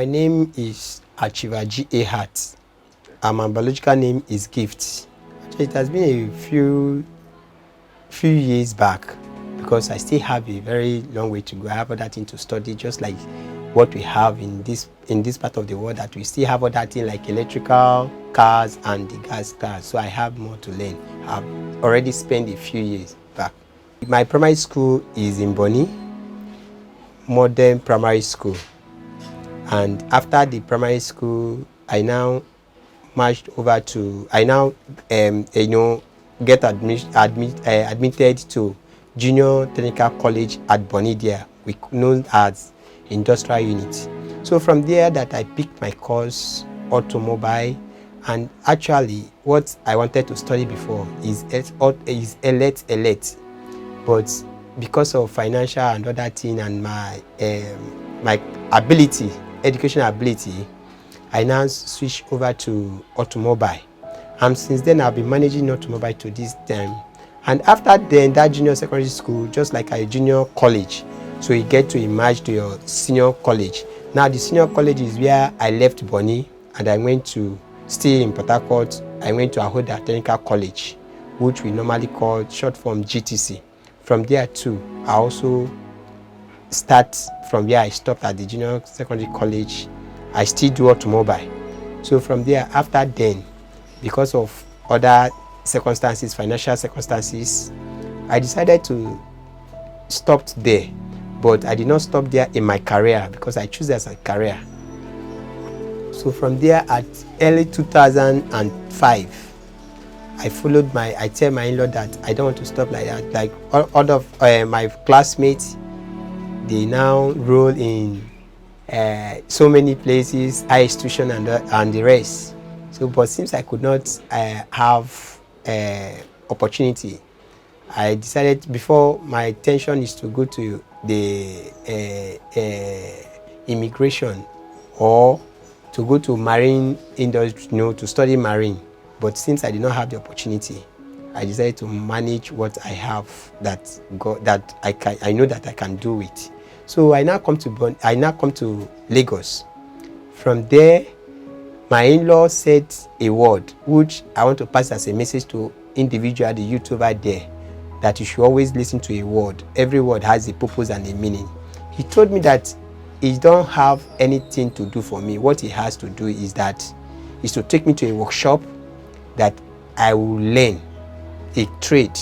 My name is Achiver Hart, and my biological name is Gift. Actually, it has been a few years back, because I still have a very long way to go. I have other things to study, just like what we have in this part of the world, that we still have other things like electrical cars and the gas cars. So I have more to learn. I've already spent a few years back. My primary school is in Bonny, modern primary school. And after the primary school, I now marched over to, get admitted to junior technical college at Bonny there, known as industrial unit. So from there that I picked my course, automobile, and actually what I wanted to study before is elect, but because of financial and other thing and my ability, educational ability, I now switched over to automobile. And since then I've been managing automobile to this time. And after then, that junior secondary school, just like a junior college, so you get to emerge to your senior college. Now the senior college is where I left Bonny and I went to stay in Port Harcourt. I went to Ahoda Technical College, which we normally call short form GTC. From there too, I also start from where I stopped at the junior secondary college. I still do automobile. So from there, after then, because of other circumstances, financial circumstances, I decided to stop there. But I did not stop there in my career, because I choose as a career. So from there, at early 2005, I tell my in-law that I don't want to stop like that. Like all of my classmates, they now roll in so many places, high institution and the rest. So, but since I could not have opportunity, I decided before my intention is to go to the immigration or to go to marine industry, to study marine. But since I did not have the opportunity, I decided to manage what I have that I know that I can do it. So I now come to Lagos. From there, my in-law said a word which I want to pass as a message to individual, the YouTuber there, that you should always listen to a word. Every word has a purpose and a meaning. He told me that he don't have anything to do for me. What he has to do is to take me to a workshop that I will learn a trade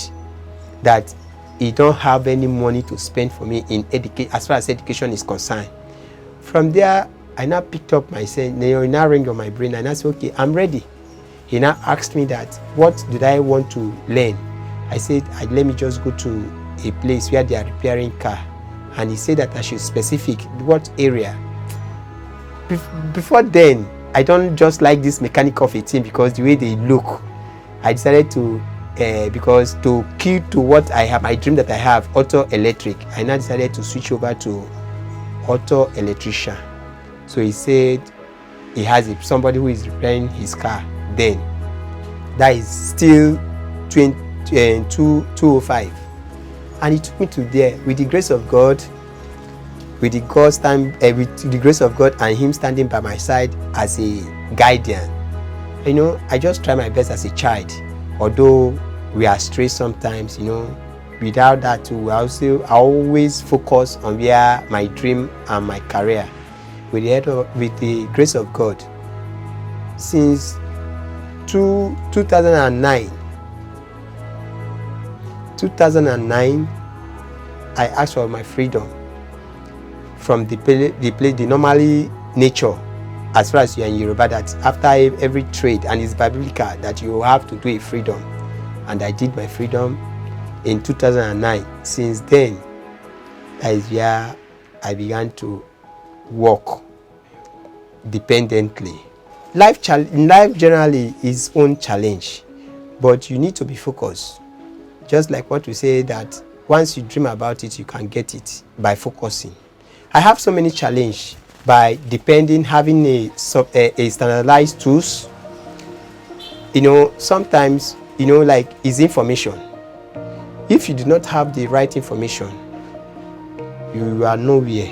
that he don't have any money to spend for me in as far as education is concerned. From there, I now picked up myself, now ring on my brain, and I said, okay, I'm ready. He now asked me that, what did I want to learn? I said, let me just go to a place where they are repairing car. And he said that I should specific what area. Before then, I don't just like this mechanic of a thing because the way they look. I decided to, because to key to what I have, my dream that I have, auto electric, I now decided to switch over to auto electrician. So he said he has somebody who is repairing his car then. That is still 205. And he took me to there with the grace of God, with the grace of God and him standing by my side as a guardian. I just try my best as a child, although we are stray sometimes, without that too, I always focus on where my dream and my career, with the grace of God. Since 2009, I asked for my freedom from the normally nature, as far as you are in Yoruba, that after every trade, and it's biblical, that you have to do a freedom. And I did my freedom in 2009. Since then, that is where I began to work dependently. Life generally is its own challenge, but you need to be focused. Just like what we say, that once you dream about it, you can get it by focusing. I have so many challenges by having a standardized tools. Sometimes, like is information. If you do not have the right information, you are nowhere.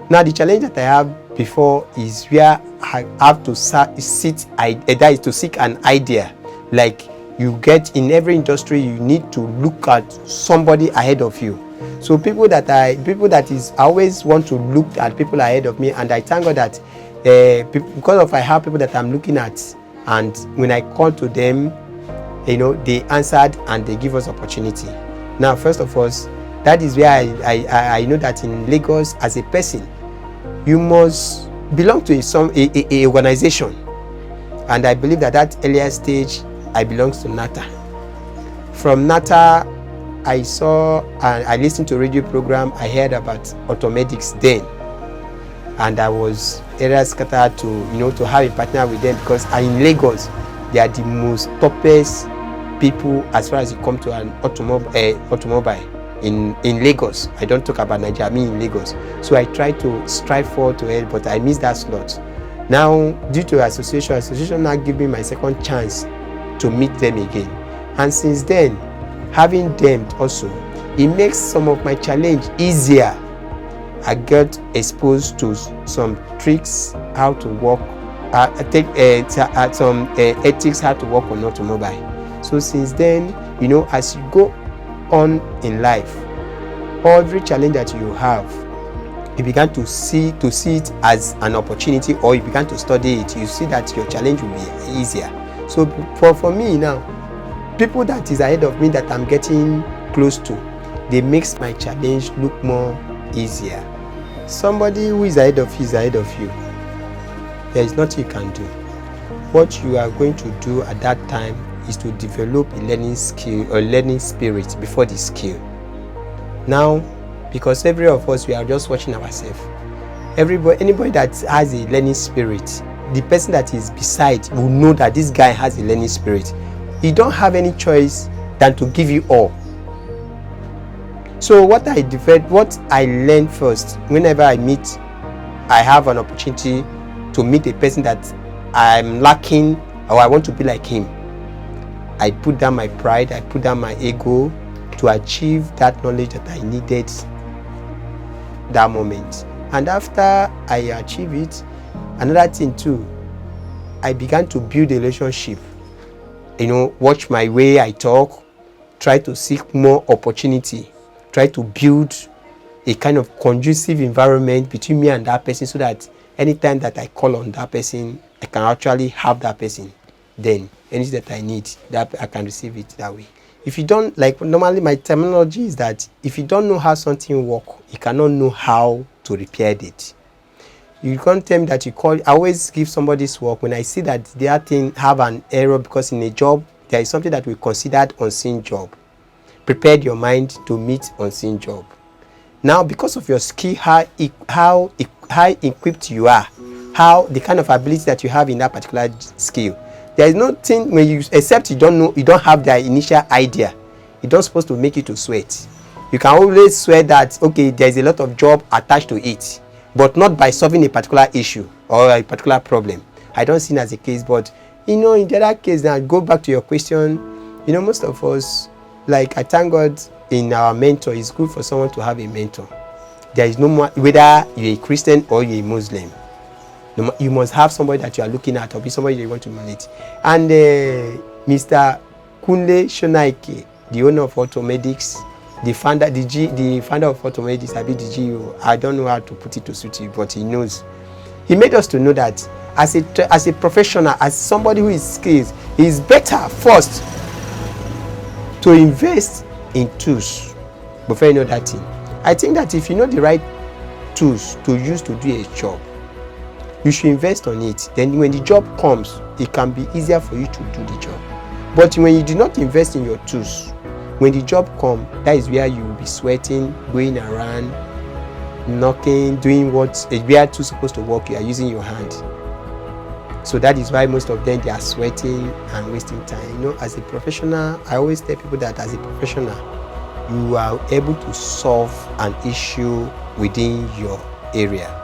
Now the challenge that I have before is where I have to that is to seek an idea. Like you get in every industry, you need to look at somebody ahead of you. So people that I always want to look at people ahead of me, and I thank God that because of I have people that I'm looking at, and when I call to them, they answered and they give us opportunity. Now, first of all, that is where I know that in Lagos, as a person, you must belong to a organization, and I believe that earlier stage I belong to NATA. From NATA, I listened to a radio program. I heard about automedics then, and I was area scattered to have a partner with them, because in Lagos they are the most toughest people as far as you come to an automobile in Lagos. I don't talk about Nigeria, I mean in Lagos. So I try to strive forward to help, but I missed that slot. Now, due to association now give me my second chance to meet them again, and since then, having them also, it makes some of my challenge easier. I get exposed to some tricks, how to work, take some ethics, how to work on automobile. So since then, as you go on in life, every challenge that you have, you began to see it as an opportunity, or you began to study it, you see that your challenge will be easier. So for me now, people that is ahead of me that I'm getting close to, they makes my challenge look more easier. Somebody who is ahead of you is ahead of you. There is nothing you can do. What you are going to do at that time is to develop a learning skill or learning spirit before the skill. Now, because every of us, we are just watching ourselves. Anybody that has a learning spirit, the person that is beside will know that this guy has a learning spirit. You don't have any choice than to give you all. So what I learn first, whenever I have an opportunity to meet a person that I'm lacking or I want to be like him, I put down my pride, I put down my ego to achieve that knowledge that I needed that moment. And after I achieve it, another thing too, I began to build a relationship. Watch my way I talk, try to seek more opportunity, try to build a kind of conducive environment between me and that person, so that anytime that I call on that person, I can actually have that person. Then anything that I need, that I can receive it that way. If you don't, normally my terminology is that if you don't know how something works, you cannot know how to repair it. You can't tell me that I always give somebody's work when I see that their thing have an error, because in a job, there is something that we considered unseen job. Prepare your mind to meet unseen job. Now, because of your skill, how equipped you are, how the kind of ability that you have in that particular skill, there is nothing except you don't have the initial idea. It's not supposed to make you to sweat. You can always sweat that, okay, there is a lot of job attached to it, but not by solving a particular issue or a particular problem. I don't see it as a case, but in the other case, now go back to your question, most of us, I thank God in our mentor, it's good for someone to have a mentor. There is no more, whether you're a Christian or you're a Muslim, you must have somebody that you are looking at, or be somebody that you want to manage. And Mr. Kunle Shonaike, the owner of Automedics, the founder of Automedics, I don't know how to put it to suit you, but he knows. He made us to know that as a professional, as somebody who is skilled, it is better first to invest in tools before you know that thing. I think that if you know the right tools to use to do a job, you should invest on it. Then when the job comes, it can be easier for you to do the job. But when you do not invest in your tools, when the job comes, that is where you will be sweating, going around, knocking, doing what where tools supposed to work, you are using your hand. So that is why most of them, they are sweating and wasting time. As a professional, I always tell people that as a professional, you are able to solve an issue within your area.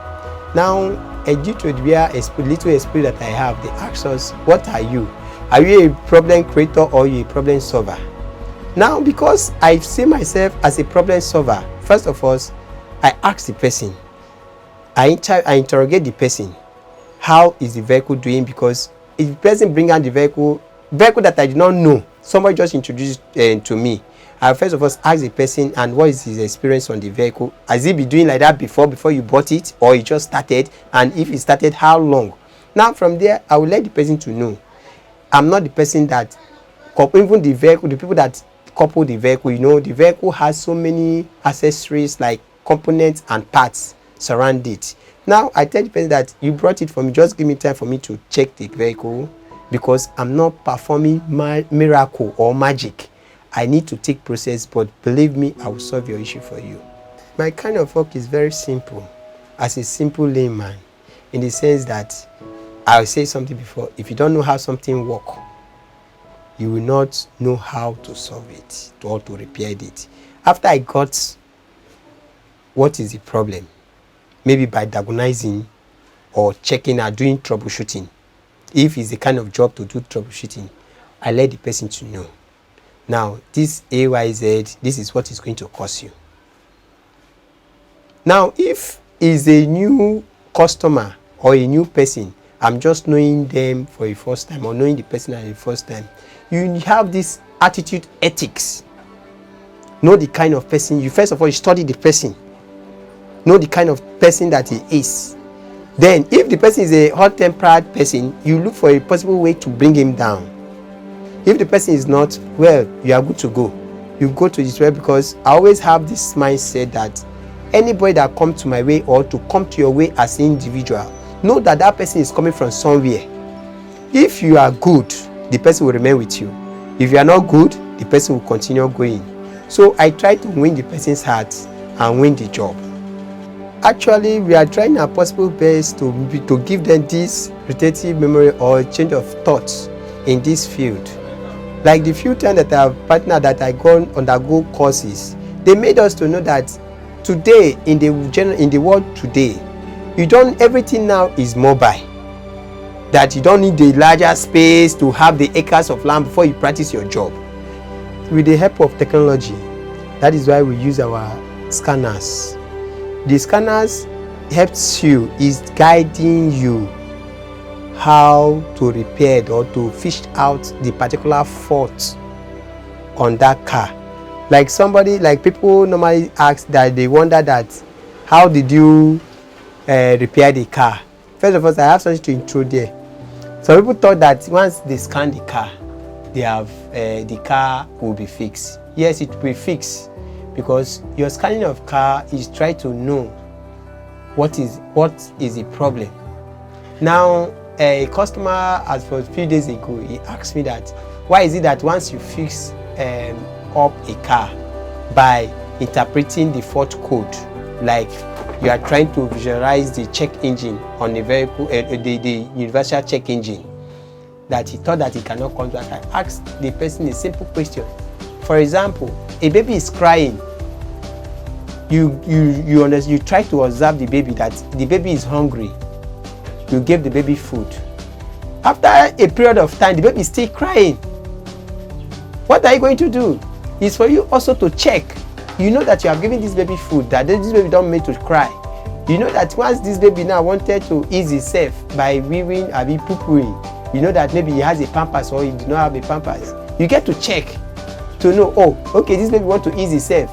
Now, due to the little experience that I have, they ask us, what are you? Are you a problem creator or are you a problem solver? Now, because I see myself as a problem solver, first of all, I ask the person, I interrogate the person. How is the vehicle doing? Because if the person bring out the vehicle that I did not know, somebody just introduced to me, I first of all ask the person, and what is his experience on the vehicle? Has he been doing like that before you bought it, or he just started? And if he started, how long? Now from there, I will let the person to know I'm not the person that, even the vehicle, the people that couple the vehicle, the vehicle has so many accessories like components and parts surround it. Now I tell the person that you brought it for me, just give me time for me to check the vehicle, because I'm not performing miracle or magic. I need to take process, but believe me, I will solve your issue for you. My kind of work is very simple, as a simple layman, in the sense that I'll say something before. If you don't know how something works, you will not know how to solve it or to repair it. After I got what is the problem, maybe by diagnosing or checking or doing troubleshooting, if it's the kind of job to do troubleshooting, I let the person to know. Now, this AYZ, this is what is going to cost you. Now, if it's a new customer or a new person, I'm just knowing them for the first time, or knowing the person at the first time, you have this attitude ethics. Know the kind of person you, first of all, you study the person. Know the kind of person that he is. Then, if the person is a hot-tempered person, you look for a possible way to bring him down. If the person is not, well, you are good to go. You go to this way, because I always have this mindset that anybody that comes to my way or to come to your way as an individual, know that that person is coming from somewhere. If you are good, the person will remain with you. If you are not good, the person will continue going. So I try to win the person's heart and win the job. Actually, we are trying our possible best to give them this retentive memory or change of thoughts in this field. Like the few times that I have partnered that I undergo courses, they made us to know that today in the world today, everything now is mobile. That you don't need the larger space to have the acres of land before you practice your job. With the help of technology, that is why we use our scanners. The scanners helps you, is guiding you how to repair or to fish out the particular fault on that car. Like people normally ask that, they wonder that, how did you repair the car? First of all, I have something to intro there. Some people thought that once they scan the car, the car will be fixed. Yes, it will be fixed, because your scanning of car is try to know what is the problem. Now, a customer, as for a few days ago, he asked me that, why is it that once you fix up a car by interpreting the fault code, like you are trying to visualize the check engine on the vehicle, the universal check engine, that he thought that he cannot come back. I asked the person a simple question. For example, a baby is crying. You try to observe the baby, that the baby is hungry. You give the baby food. After a period of time, the baby is still crying. What are you going to do? It's for you also to check. You know that you are giving this baby food, that this baby don't make to cry. You know that once this baby now wanted to ease himself by weaving or be poo-pooing, you know that maybe he has a pampers or he does not have a pampers. You get to check to know, oh, okay, this baby want to ease himself.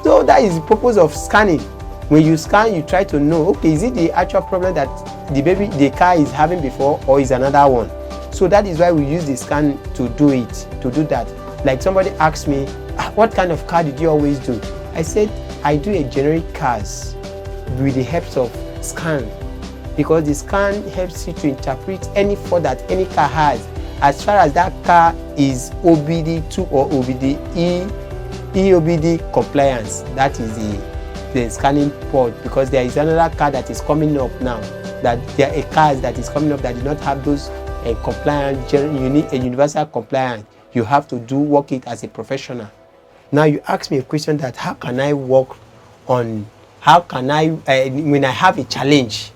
So that is the purpose of scanning. When you scan, you try to know, okay, is it the actual problem that the car is having before, or is another one? So that is why we use the scan to do that. Like somebody asked me, what kind of car did you always do? I said, I do a generic cars with the help of scan, because the scan helps you to interpret any fault that any car has, as far as that car is OBD2 or EOBD compliance. That is the scanning port, because there is another car that is coming up now, that there are cars that is coming up that do not have those compliance. You need a universal compliance. You have to work it as a professional. Now you ask me a question that, how can I work on, when I have a challenge?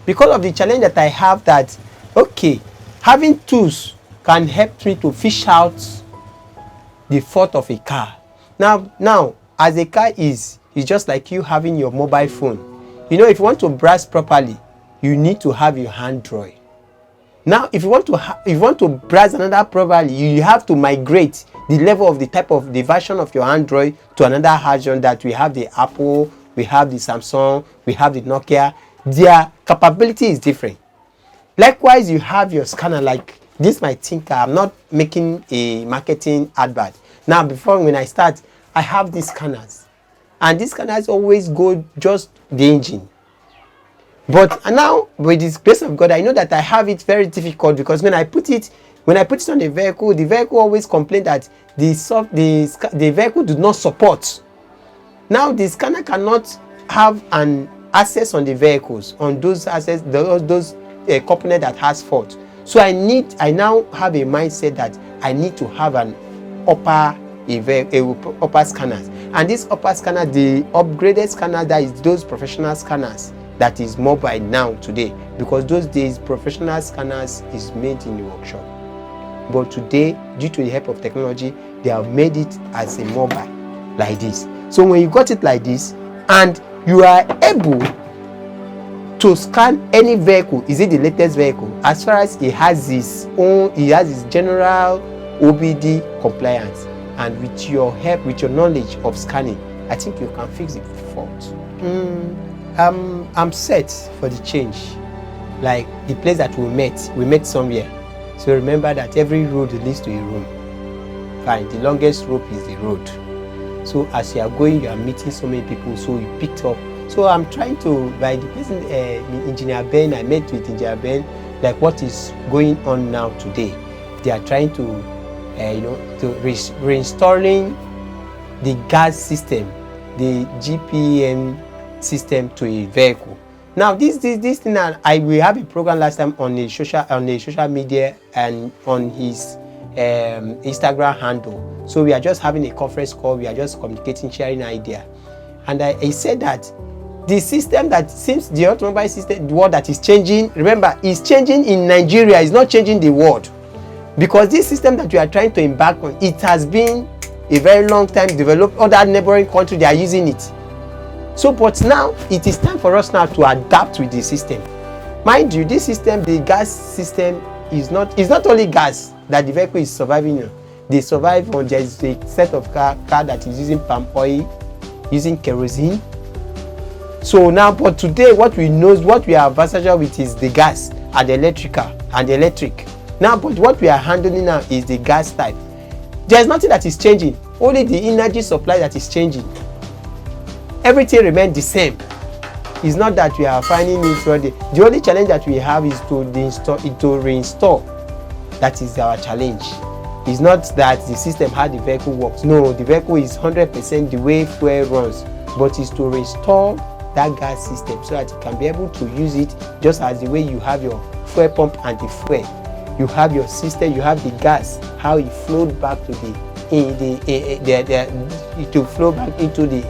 Because of the challenge that I have, that, okay, having tools can help me to fish out the fault of a car. Now, as a car is just like you having your mobile phone. You know, if you want to brass properly, you need to have your hand drawing. Now, if you want to brass another properly, you have to migrate the level of the type of the version of your Android to another version. That we have the Apple, we have the Samsung, we have the Nokia. Their capability is different. Likewise, you have your scanner. Like this, my thinker. I'm not making a marketing advert. Now, before when I start, I have these scanners, and these scanners always go just the engine. But now, with the grace of God, I know that I have it very difficult, because when I put it on the vehicle always complains that the vehicle does not support. Now, the scanner cannot have an access on the vehicles, on those components that has fault. So I now have a mindset that I need to have an upper scanners, and this upper scanner, the upgraded scanner, that is those professional scanners that is mobile now today, because those days professional scanners is made in the workshop, but today, due to the help of technology, they have made it as a mobile like this. So when you got it like this and you are able to scan any vehicle, is it the latest vehicle, as far as it has its general OBD compliance, and with your help, with your knowledge of scanning, I think you can fix the fault. I'm set for the change. Like the place that we met somewhere. So remember that every road leads to a room. Fine, the longest rope is the road. So as you are going, you are meeting so many people, so you picked up. So I'm trying to, by the person, Engineer Ben, I met with Engineer Ben, like what is going on now today. They are trying to, reinstalling the gas system, the GPM system to a vehicle. Now this thing, we have a program last time on the social media and on his Instagram handle. So we are just having a conference call, we are just communicating, sharing idea. And he said that the system that seems, the automobile system, the world that is changing, remember, is changing in Nigeria, is not changing the world. Because this system that we are trying to embark on, it has been a very long time developed. Other neighboring countries, they are using it. So, but now, it is time for us now to adapt with the system. Mind you, this system, the gas system, is not only gas that the vehicle is surviving on. They survive on, there is a set of car that is using palm oil, using kerosene. So now, but today, what we are versatile with is the gas and the electric. Now, but what we are handling now is the gas type. There is nothing that is changing, only the energy supply that is changing. Everything remains the same. It's not that we are finding it for the only challenge that we have is to reinstall. That is our challenge. It's not that the system, how the vehicle works. No, the vehicle is 100% the way fuel runs, but it's to restore that gas system so that you can be able to use it just as the way you have your fuel pump and the fuel. You have your system, you have the gas, how it flowed back to to flow back into the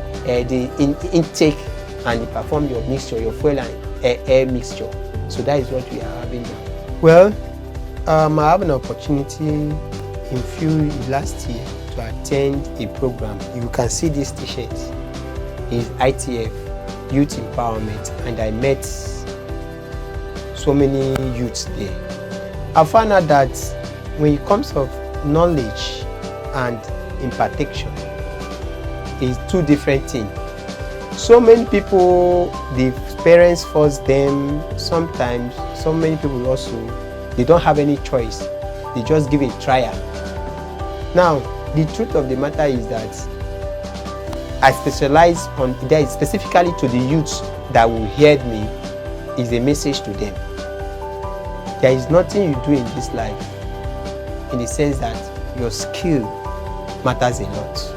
intake, and you perform your mixture, your fuel and air mixture. So that is what we are having now. Well, I have an opportunity in last year to attend a program. You can see this t-shirt. It's ITF, Youth Empowerment, and I met so many youths there. I found out that when it comes of knowledge and impartation, is two different things. So many people, the parents force them. Sometimes, so many people also, they don't have any choice. They just give a trial. Now, the truth of the matter is that I specialize on that specifically to the youths that will hear me, is a message to them. There is nothing you do in this life in the sense that your skill matters a lot.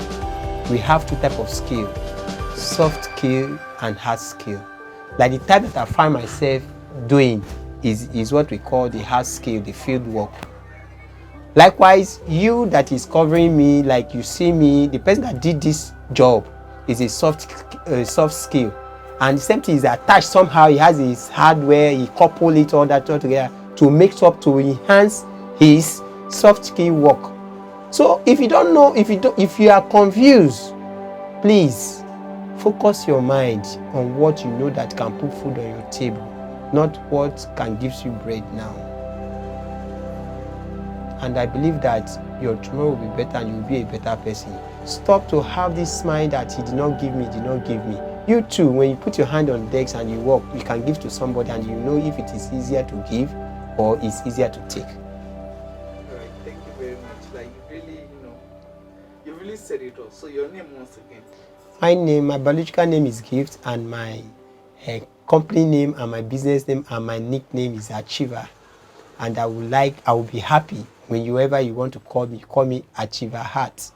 We have two types of skill, soft skill and hard skill. Like the type that I find myself doing is what we call the hard skill, the field work. Likewise, you that is covering me, like you see me, the person that did this job is a soft skill. And the same thing is attached somehow. He has his hardware, he couple it all that all together to mix up to enhance his soft skill work. So if you don't know, if you are confused, please Focus your mind on what you know that can put food on your table, not what can give you bread now. And I believe that your tomorrow will be better and you'll be a better person. Stop to have this mind that he did not give me, did not give me. You too, when you put your hand on decks and you walk, you can give to somebody and you know if it is easier to give or it's easier to take. All right, thank you very much. Like you really said it all. So your name once again? My biological name is Gift, and my company name and my business name and my nickname is Achiver. And I will be happy when you want to call me Achiver Hart.